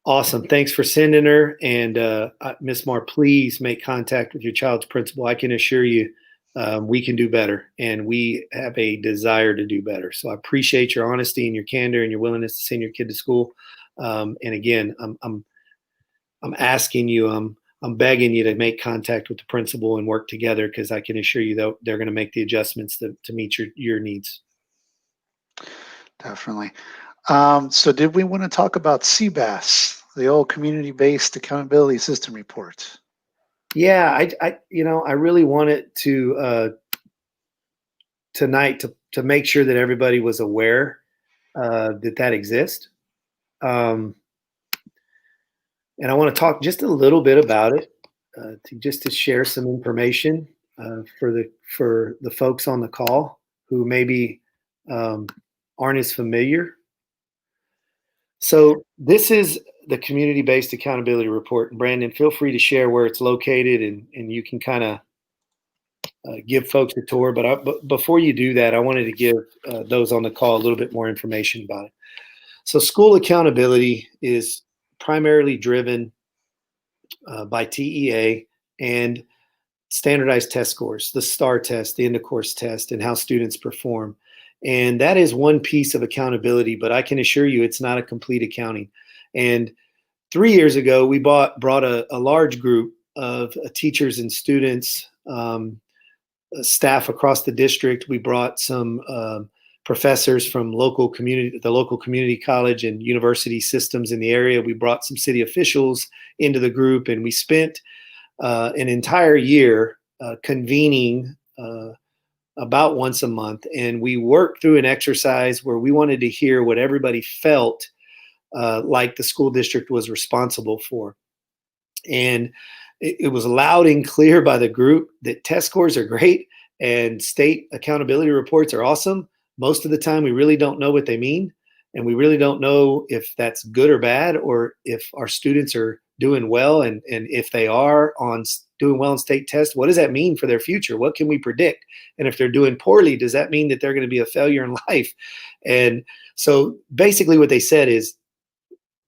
Awesome. Thanks for sending her. And Ms. Marr, please make contact with your child's principal. I can assure you we can do better, and we have a desire to do better. So I appreciate your honesty and your candor and your willingness to send your kid to school. And again, I'm asking you, I'm begging you to make contact with the principal and work together, because I can assure you that they're going to make the adjustments to meet your needs. Definitely. So did we want to talk about CBAS, the old community-based accountability system report? Yeah, I really wanted to tonight to make sure that everybody was aware that exists. And I want to talk just a little bit about it, to share some information for the folks on the call who maybe aren't as familiar. So this is the community-based accountability report. And Brandon, feel free to share where it's located, and you can kind of give folks a tour. But before you do that, I wanted to give those on the call a little bit more information about it. So school accountability is primarily driven by TEA and standardized test scores, the STAR test, the end of course test, and how students perform. And that is one piece of accountability, but I can assure you it's not a complete accounting. And 3 years ago, we brought a large group of teachers and students, staff across the district. We brought some professors from the local community college and university systems in the area. We brought some city officials into the group, and we spent an entire year convening about once a month. And we worked through an exercise where we wanted to hear what everybody felt like the school district was responsible for. And it was loud and clear by the group that test scores are great and state accountability reports are awesome. Most of the time, we really don't know what they mean. And we really don't know if that's good or bad, or if our students are doing well. And if they are doing well on state tests, what does that mean for their future? What can we predict? And if they're doing poorly, does that mean that they're going to be a failure in life? And so basically what they said is,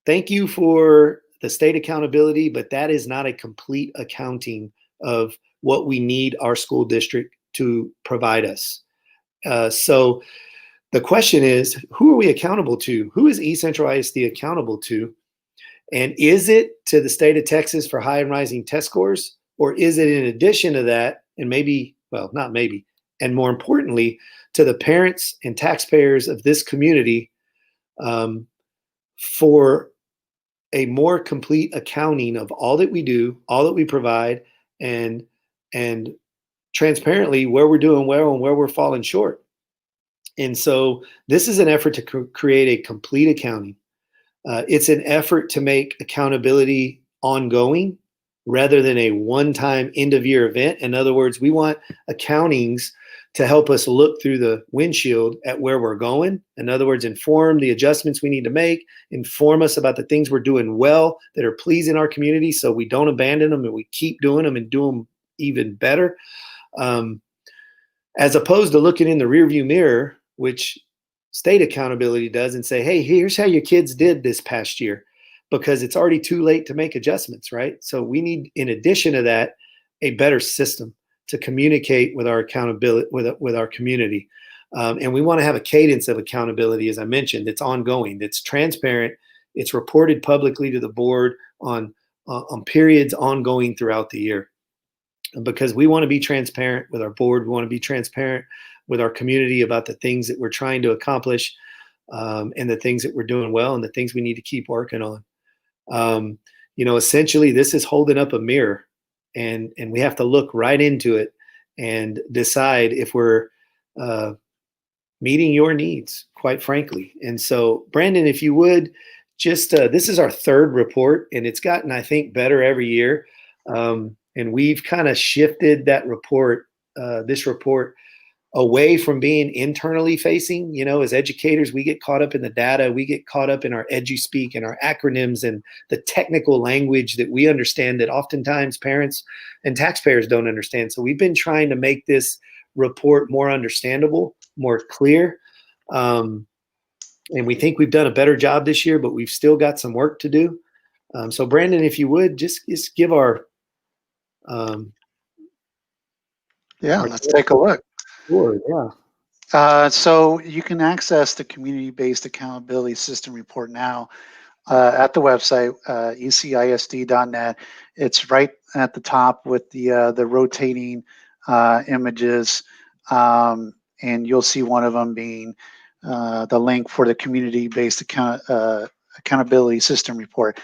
thank you for the state accountability, but that is not a complete accounting of what we need our school district to provide us. So the question is, who are we accountable to? Who is East Central ISD accountable to? And is it to the state of Texas for high and rising test scores? Or is it in addition to that, and maybe, well, not maybe, and more importantly, to the parents and taxpayers of this community for a more complete accounting of all that we do, all that we provide, and transparently where we're doing well and where we're falling short. And so this is an effort to create a complete accounting. It's an effort to make accountability ongoing rather than a one-time end-of-year event. In other words, we want accountings to help us look through the windshield at where we're going. In other words, inform the adjustments we need to make, inform us about the things we're doing well that are pleasing our community so we don't abandon them and we keep doing them and do them even better. As opposed to looking in the rearview mirror, which state accountability does, and say, hey, here's how your kids did this past year, because it's already too late to make adjustments, right? So we need, in addition to that, a better system to communicate with our accountability, with our community. And we want to have a cadence of accountability, as I mentioned, that's ongoing, that's transparent, it's reported publicly to the board on periods ongoing throughout the year. Because we want to be transparent with our board, we want to be transparent with our community about the things that we're trying to accomplish, and the things that we're doing well and the things we need to keep working on. Essentially, this is holding up a mirror, and we have to look right into it and decide if we're meeting your needs, quite frankly. And so, Brandon, if you would, just this is our third report, and it's gotten, I think, better every year. And we've kind of shifted that report, this report, away from being internally facing. As educators, we get caught up in the data, we get caught up in our edu-speak and our acronyms and the technical language that we understand that oftentimes parents and taxpayers don't understand. So we've been trying to make this report more understandable, more clear. And we think we've done a better job this year, but we've still got some work to do. So Brandon, if you would, just give our let's take a look. Sure, yeah. So you can access the community-based accountability system report now at the website, ecisd.net. It's right at the top with the rotating images, and you'll see one of them being the link for the community-based accountability system report.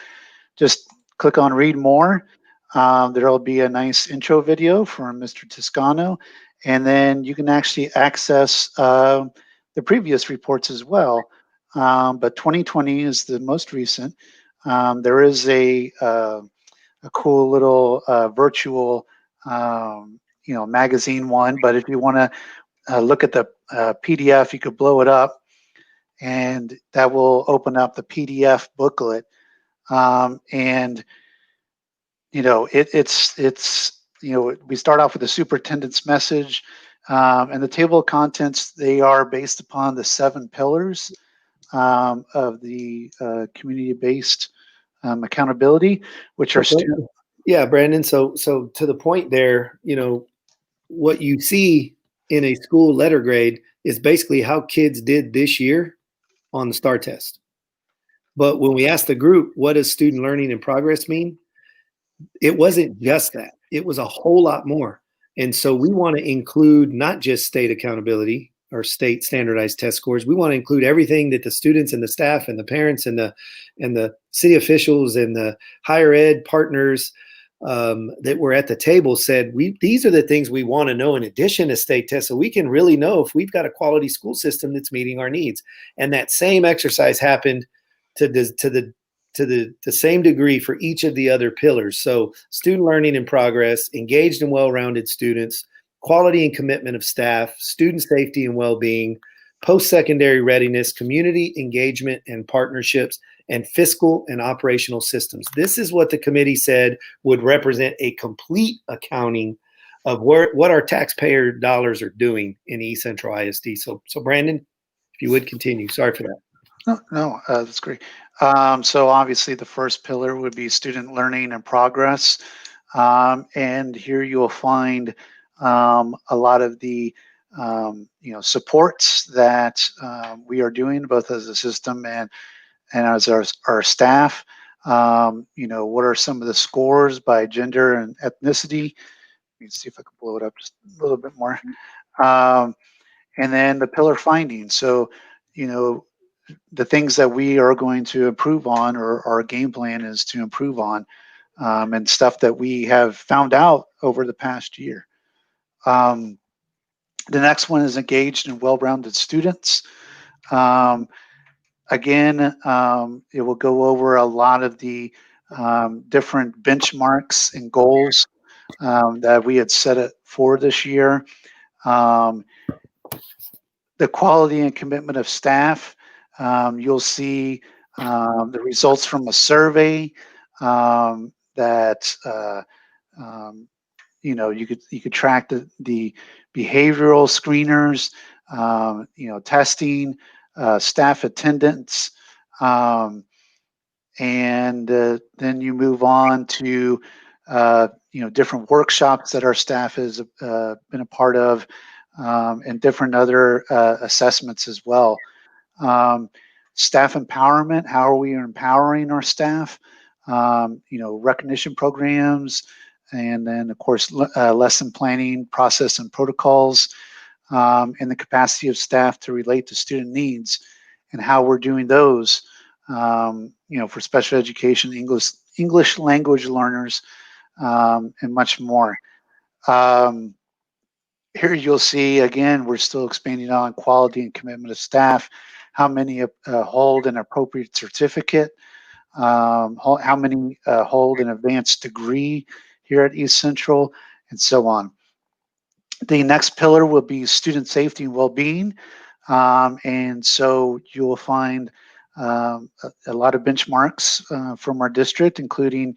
Just click on read more. There'll be a nice intro video from Mr. Toscano, and then you can actually access the previous reports as well. But 2020 is the most recent. There is a cool little virtual, magazine one. But if you want to look at the PDF, you could blow it up, and that will open up the PDF booklet. And we start off with the superintendent's message, and the table of contents. They are based upon the 7 pillars of the community-based accountability, which are yeah, Brandon. So to the point there, what you see in a school letter grade is basically how kids did this year on the STAR test. But when we asked the group, what does student learning and progress mean? It wasn't just that. It was a whole lot more. And so we want to include not just state accountability or state standardized test scores. We want to include everything that the students and the staff and the parents and the city officials and the higher ed partners that were at the table said, these are the things we want to know in addition to state tests, so we can really know if we've got a quality school system that's meeting our needs. And that same exercise happened to the same degree for each of the other pillars. So student learning and progress, engaged and well-rounded students, quality and commitment of staff, student safety and well-being, post-secondary readiness, community engagement and partnerships, and fiscal and operational systems. This is what the committee said would represent a complete accounting of what our taxpayer dollars are doing in East Central ISD. So Brandon, if you would continue. Sorry for that. No, that's great. So obviously the first pillar would be student learning and progress. And here you'll find a lot of the supports that we are doing both as a system and as our staff. What are some of the scores by gender and ethnicity? Let me see if I can blow it up just a little bit more. Um, and then the pillar findings. So, you know, the things that we are going to improve on, or our game plan is to improve on, and stuff that we have found out over the past year. Um, the next one is engaged and well-rounded students. Um, Again, it will go over a lot of the different benchmarks and goals that we had set it for this year. Um, the quality and commitment of staff. You'll see the results from a survey that you could track the behavioral screeners, testing, staff attendance, um, and then you move on to different workshops that our staff has been a part of, and different other assessments as well. Um, Staff empowerment, how are we empowering our staff? Recognition programs, and then of course lesson planning process and protocols, and the capacity of staff to relate to student needs and how we're doing those, for special education, English language learners, and much more. Um, Here you'll see, again, we're still expanding on quality and commitment of staff, how many hold an appropriate certificate, how many hold an advanced degree here at East Central, and so on. The next pillar will be student safety and well-being. And so you will find a lot of benchmarks from our district, including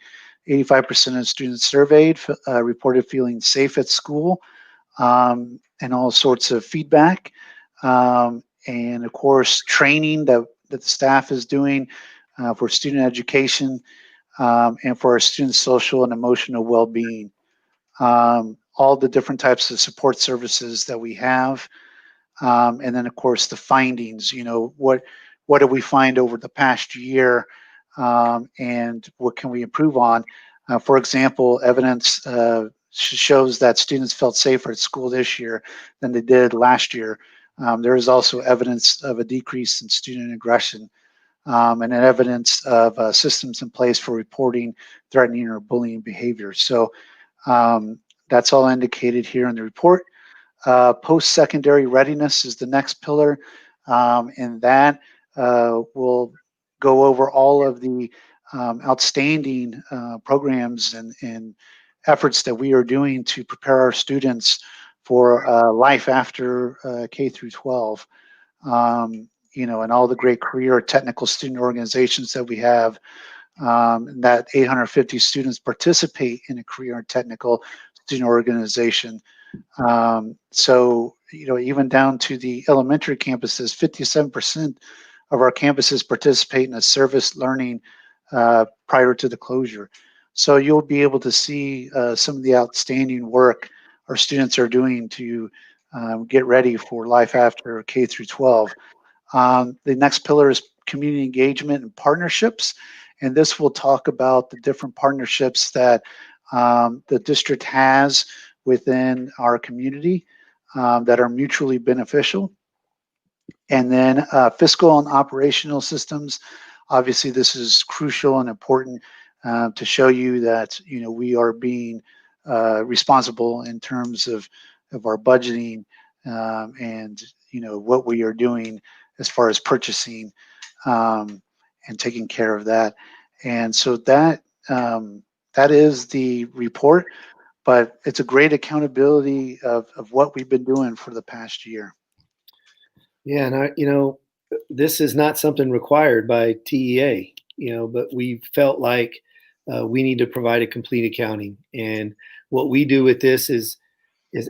85% of students surveyed reported feeling safe at school, and all sorts of feedback. And of course, training that the staff is doing for student education, and for our students' social and emotional well-being. All the different types of support services that we have, and then of course the findings. What did we find over the past year, and what can we improve on? For example, evidence shows that students felt safer at school this year than they did last year. There is also evidence of a decrease in student aggression, and an evidence of systems in place for reporting threatening or bullying behavior. So that's all indicated here in the report. Post-secondary readiness is the next pillar, and that will go over all of the outstanding programs and efforts that we are doing to prepare our students for life after K through 12. And all the great career technical student organizations that we have, that 850 students participate in a career technical student organization. So, even down to the elementary campuses, 57% of our campuses participate in a service learning prior to the closure. So you'll be able to see some of the outstanding work our students are doing to get ready for life after K through 12. The next pillar is community engagement and partnerships. And this will talk about the different partnerships that the district has within our community that are mutually beneficial. And then fiscal and operational systems. Obviously, this is crucial and important to show you that we are being responsible in terms of our budgeting, and what we are doing as far as purchasing, and taking care of that. And so that is the report, but it's a great accountability of what we've been doing for the past year. Yeah, and this is not something required by TEA, but we felt like we need to provide a complete accounting. And what we do with this is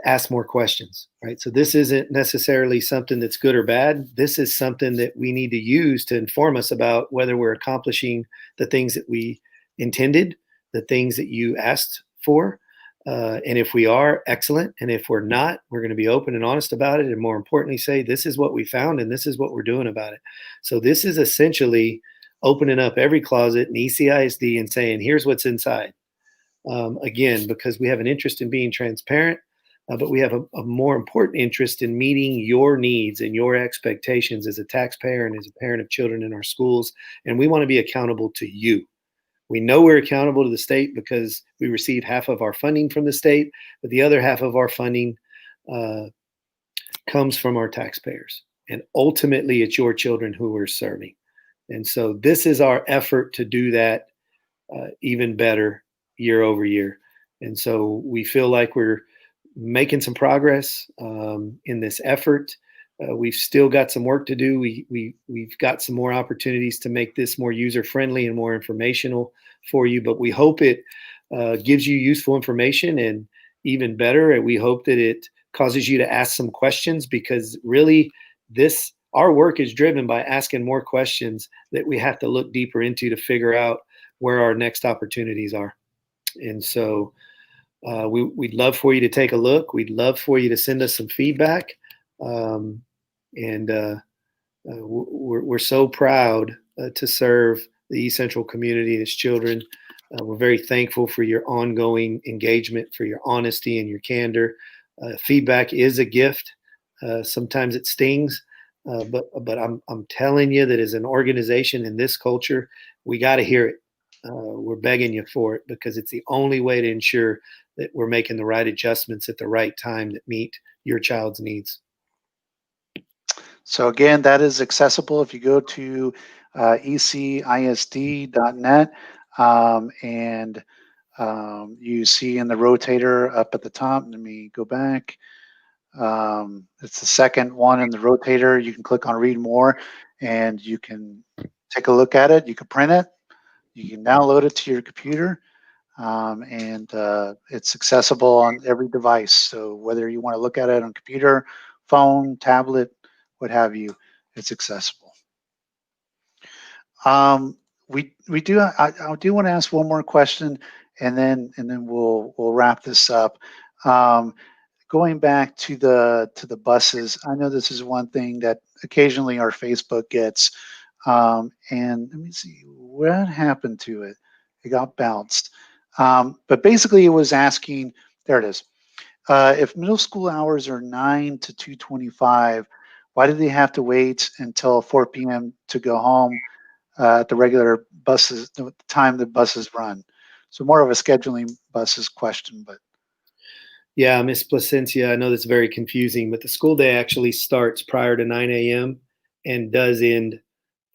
ask more questions, right? So this isn't necessarily something that's good or bad. This is something that we need to use to inform us about whether we're accomplishing the things that we intended, the things that you asked for. And if we are, excellent. And if we're not, we're going to be open and honest about it. And more importantly, say, this is what we found and this is what we're doing about it. So this is essentially opening up every closet in ECISD and saying, here's what's inside. Again, because we have an interest in being transparent, but we have a more important interest in meeting your needs and your expectations as a taxpayer and as a parent of children in our schools. And we want to be accountable to you. We know we're accountable to the state because we receive half of our funding from the state, but the other half of our funding comes from our taxpayers. And ultimately, it's your children who we're serving. And so this is our effort to do that even better year over year. And so we feel like we're making some progress in this effort. We've still got some work to do. We've got some more opportunities to make this more user-friendly and more informational for you, but we hope it gives you useful information, and even better, we hope that it causes you to ask some questions, because really our work is driven by asking more questions that we have to look deeper into to figure out where our next opportunities are. And so we'd love for you to take a look. We'd love for you to send us some feedback. We're so proud to serve the East Central community and its children. We're very thankful for your ongoing engagement, for your honesty and your candor. Feedback is a gift. Sometimes it stings, but I'm telling you that as an organization in this culture, we got to hear it. We're begging you for it, because it's the only way to ensure that we're making the right adjustments at the right time that meet your child's needs. So again, that is accessible if you go to ecisd.net, and you see in the rotator up at the top. Let me go back. It's the second one in the rotator. You can click on read more, and you can take a look at it. You can print it. You can download it to your computer, and it's accessible on every device. So whether you want to look at it on computer, phone, tablet, what have you, it's accessible. We do. I do want to ask one more question, and then we'll wrap this up. Going back to the buses, I know this is one thing that occasionally our Facebook gets. And let me see what happened to it. It got bounced. But basically, it was asking. There it is. If middle school hours are 9 to 2:25, why do they have to wait until 4 p.m. to go home at the regular buses, the time the buses run? So more of a scheduling buses question, but. Yeah, Miss Placencia, I know that's very confusing, but the school day actually starts prior to 9 a.m. and does end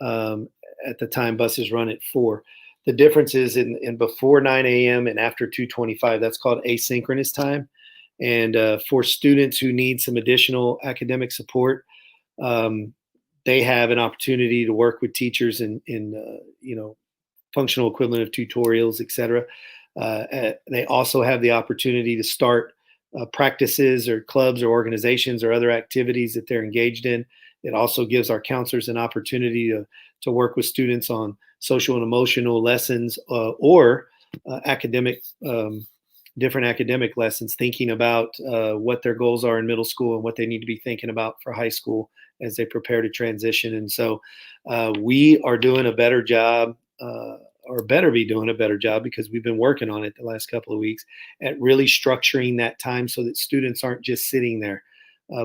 at the time buses run at 4. The difference is in before 9 a.m. and after 2:25, that's called asynchronous time. And for students who need some additional academic support, they have an opportunity to work with teachers in functional equivalent of tutorials, et cetera. They also have the opportunity to start practices or clubs or organizations or other activities that they're engaged in. It also gives our counselors an opportunity to work with students on social and emotional lessons or different academic lessons, thinking about what their goals are in middle school and what they need to be thinking about for high school as they prepare to transition. And so we are doing a better job, or better be doing a better job, because we've been working on it the last couple of weeks, at really structuring that time so that students aren't just sitting there.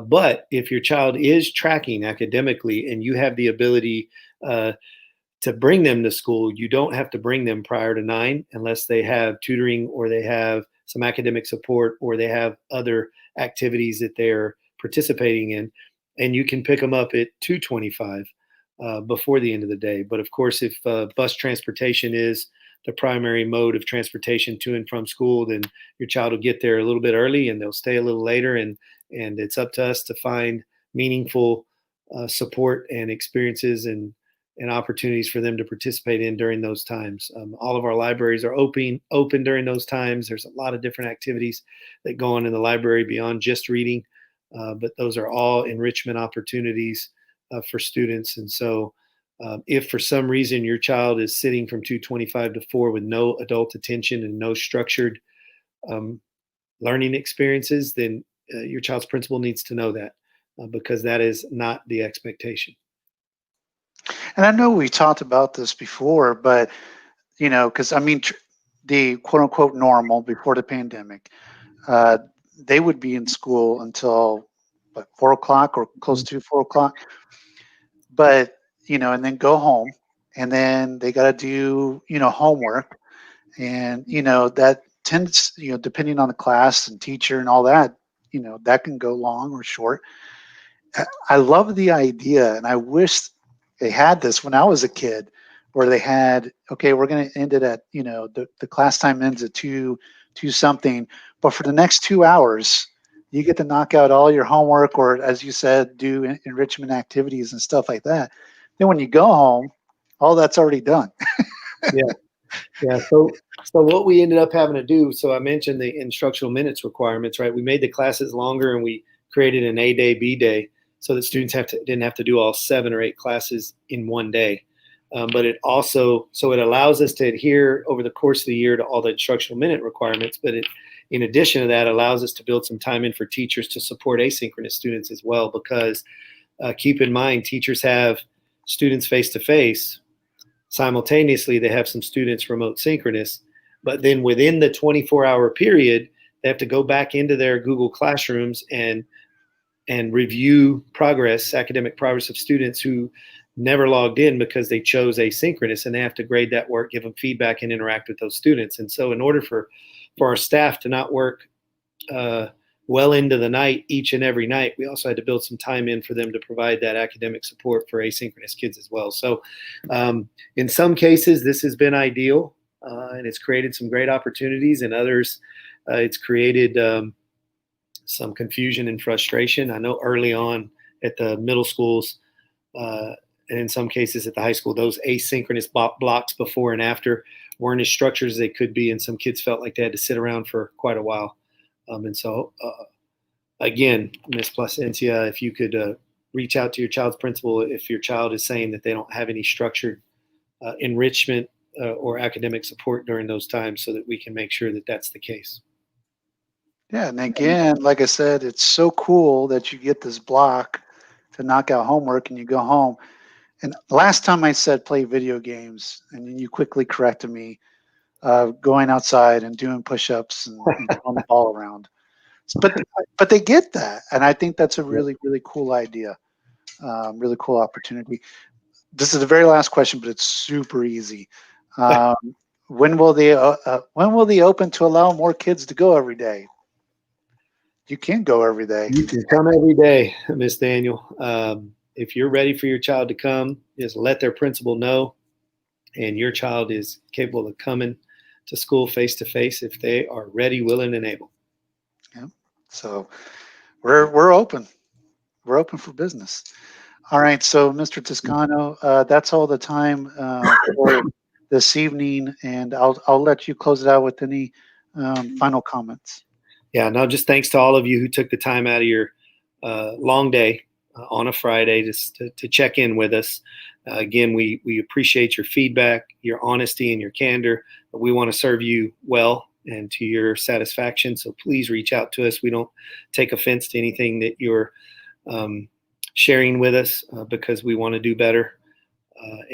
But if your child is tracking academically and you have the ability to bring them to school, you don't have to bring them prior to 9 unless they have tutoring or they have some academic support or they have other activities that they're participating in. And you can pick them up at 2:25 before the end of the day. But of course, if bus transportation is the primary mode of transportation to and from school, then your child will get there a little bit early and they'll stay a little later. And it's up to us to find meaningful support and experiences and opportunities for them to participate in during those times. All of our libraries are open during those times. There's a lot of different activities that go on in the library beyond just reading, but those are all enrichment opportunities for students. And so if for some reason your child is sitting from 2:25 to 4 with no adult attention and no structured um, learning experiences, then your child's principal needs to know that because that is not the expectation. And I know we talked about this before, but because I mean, the quote unquote normal before the pandemic, uh, they would be in school until what, 4 o'clock or close to 4 o'clock. But and then go home, and then they got to do homework, and that tends depending on the class and teacher and all that, that can go long or short. I love the idea, and I wish they had this when I was a kid, where they had, okay, we're going to end it at, the class time ends at two something, but for the next 2 hours, you get to knock out all your homework, or as you said, do enrichment activities and stuff like that. Then when you go home, all that's already done. Yeah. Yeah. So what we ended up having to do, so I mentioned the instructional minutes requirements, right? We made the classes longer and we created an A day, B day so that students didn't have to do all 7 or 8 classes in one day. But it also, so it allows us to adhere over the course of the year to all the instructional minute requirements. But in addition to that, allows us to build some time in for teachers to support asynchronous students as well. Because keep in mind, teachers have students face to face. Simultaneously, they have some students remote synchronous, but then within the 24-hour period, they have to go back into their Google Classrooms and review academic progress of students who never logged in because they chose asynchronous, and they have to grade that work, give them feedback, and interact with those students. And so in order for our staff to not work well into the night each and every night, we also had to build some time in for them to provide that academic support for asynchronous kids as well. So in some cases, this has been ideal, and it's created some great opportunities. In others, it's created some confusion and frustration. I know early on at the middle schools, and in some cases at the high school, those asynchronous blocks before and after weren't as structured as they could be, and some kids felt like they had to sit around for quite a while. And so, again, Ms. Placencia, if you could reach out to your child's principal if your child is saying that they don't have any structured enrichment or academic support during those times, so that we can make sure that that's the case. Yeah, and again, like I said, it's so cool that you get this block to knock out homework and you go home. And last time I said play video games, and then you quickly corrected me, going outside and doing push-ups and throwing the ball around. But they get that, and I think that's a really, really cool idea, really cool opportunity. This is the very last question, but it's super easy. When will they open to allow more kids to go every day? You can go every day. You can come every day, Miss Daniel. If you're ready for your child to come, just let their principal know, and your child is capable of coming to school face to face if they are ready, willing, and able. Yeah. So we're open. We're open for business. All right. So, Mr. Toscano, that's all the time for this evening, and I'll let you close it out with any final comments. Yeah. No, just thanks to all of you who took the time out of your long day on a Friday just to check in with us. Again, we appreciate your feedback, your honesty, and your candor. We want to serve you well and to your satisfaction. So please reach out to us. We don't take offense to anything that you're sharing with us because we want to do better. I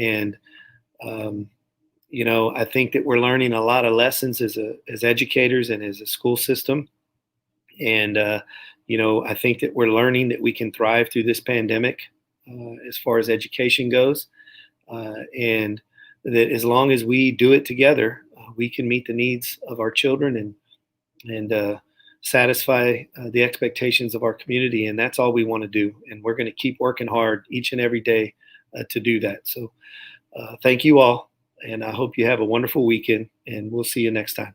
think that we're learning a lot of lessons as educators and as a school system. And, I think that we're learning that we can thrive through this pandemic as far as education goes. And that as long as we do it together, we can meet the needs of our children and satisfy the expectations of our community. And that's all we want to do. And we're going to keep working hard each and every day to do that. So thank you all. And I hope you have a wonderful weekend, and we'll see you next time.